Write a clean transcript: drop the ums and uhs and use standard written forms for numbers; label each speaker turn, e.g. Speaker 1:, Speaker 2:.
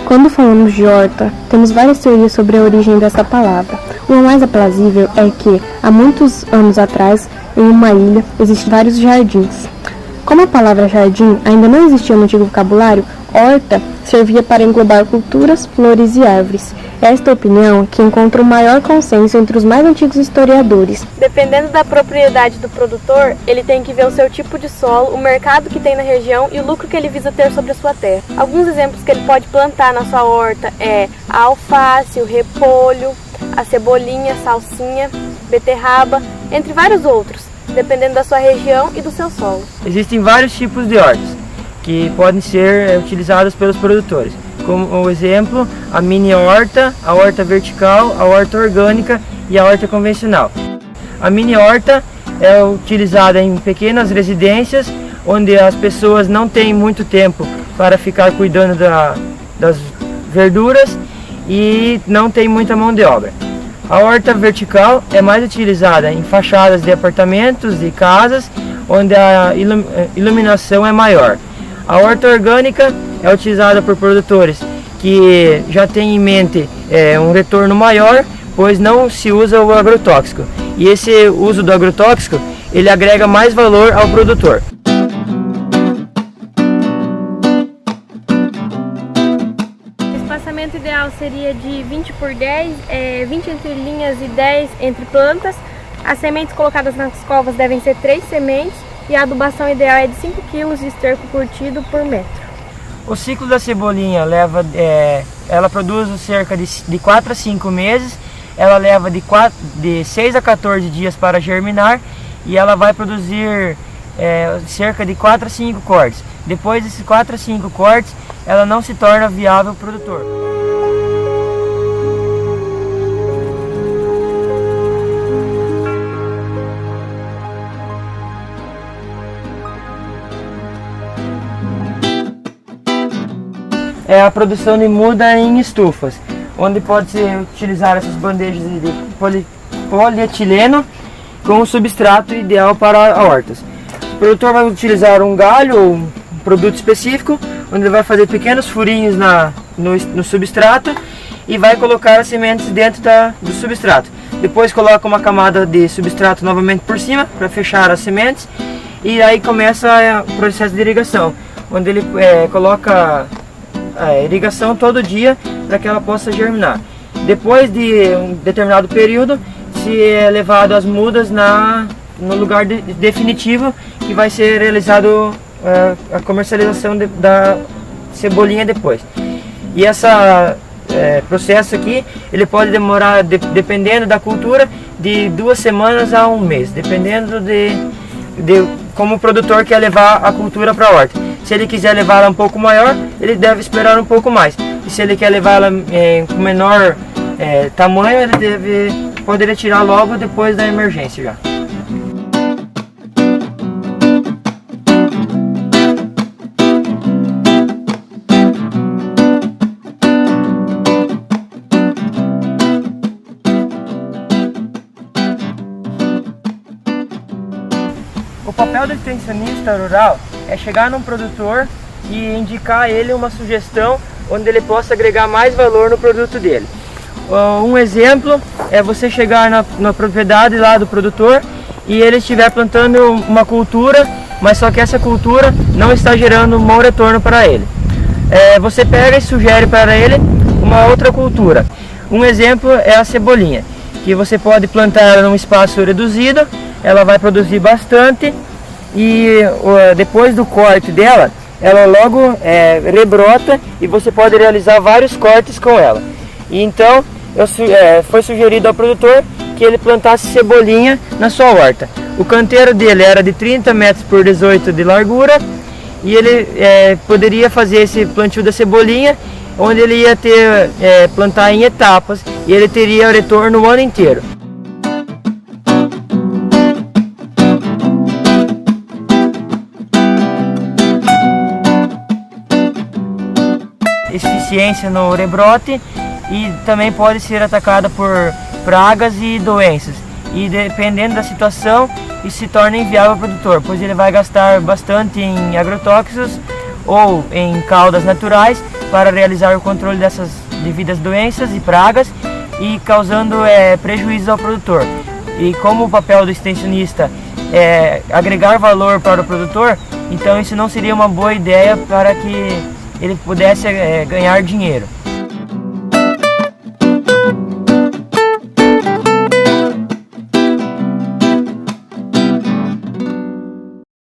Speaker 1: Quando falamos de horta, temos várias teorias sobre a origem dessa palavra. Uma mais aprazível é que, há muitos anos atrás, em uma ilha, existem vários jardins. Como a palavra jardim ainda não existia no antigo vocabulário, horta servia para englobar culturas, flores e árvores. Esta opinião é que encontra o maior consenso entre os mais antigos historiadores.
Speaker 2: Dependendo da propriedade do produtor, ele tem que ver o seu tipo de solo, o mercado que tem na região e o lucro que ele visa ter sobre a sua terra. Alguns exemplos que ele pode plantar na sua horta é a alface, o repolho, a cebolinha, a salsinha, beterraba, entre vários outros, dependendo da sua região e do seu solo.
Speaker 3: Existem vários tipos de hortas que podem ser utilizadas pelos produtores. Como exemplo, a mini horta, a horta vertical, a horta orgânica e a horta convencional. A mini horta é utilizada em pequenas residências, onde as pessoas não têm muito tempo para ficar cuidando das verduras e não tem muita mão de obra. A horta vertical é mais utilizada em fachadas de apartamentos e casas, onde a iluminação é maior. A horta orgânica é utilizada por produtores que já têm em mente um retorno maior, pois não se usa o agrotóxico. E esse uso do agrotóxico, ele agrega mais valor ao produtor.
Speaker 2: O espaçamento ideal seria de 20 por 10, 20 entre linhas e 10 entre plantas. As sementes colocadas nas covas devem ser 3 sementes e a adubação ideal é de 5 kg de esterco curtido por metro.
Speaker 3: O ciclo da cebolinha ela produz cerca de 4 a 5 meses, ela leva de 6 a 14 dias para germinar e ela vai produzir cerca de 4 a 5 cortes. Depois desses 4 a 5 cortes, ela não se torna viável produtor. É a produção de muda em estufas, onde pode ser utilizar essas bandejas de polietileno com o substrato ideal para hortas. O produtor vai utilizar um galho ou um produto específico, onde ele vai fazer pequenos furinhos no substrato e vai colocar as sementes dentro do substrato. Depois coloca uma camada de substrato novamente por cima para fechar as sementes e aí começa o processo de irrigação, onde ele coloca a irrigação todo dia para que ela possa germinar. Depois de um determinado período, se é levado as mudas no lugar definitivo, que vai ser realizado a comercialização da cebolinha depois. E esse processo aqui, ele pode demorar, dependendo da cultura, de 2 semanas a 1 mês, dependendo de como o produtor quer levar a cultura para a horta. Se ele quiser levar ela um pouco maior, ele deve esperar um pouco mais. E se ele quer levar ela com menor tamanho, ele pode retirar logo depois da emergência já. O papel do extensionista rural é chegar num produtor e indicar a ele uma sugestão onde ele possa agregar mais valor no produto dele. Um exemplo é você chegar na propriedade lá do produtor e ele estiver plantando uma cultura, mas só que essa cultura não está gerando um bom retorno para ele. Você pega e sugere para ele uma outra cultura. Um exemplo é a cebolinha, que você pode plantar ela num espaço reduzido, ela vai produzir bastante e depois do corte dela, ela logo rebrota e você pode realizar vários cortes com ela. E então foi sugerido ao produtor que ele plantasse cebolinha na sua horta. O canteiro dele era de 30 metros por 18 de largura e ele poderia fazer esse plantio da cebolinha, onde ele ia plantar em etapas e ele teria retorno o ano inteiro. Eficiência no rebrote e também pode ser atacada por pragas e doenças. E dependendo da situação, isso se torna inviável ao produtor, pois ele vai gastar bastante em agrotóxicos ou em caudas naturais para realizar o controle dessas devidas doenças e pragas e causando prejuízos ao produtor. E como o papel do extensionista é agregar valor para o produtor, então isso não seria uma boa ideia para que ele pudesse ganhar dinheiro.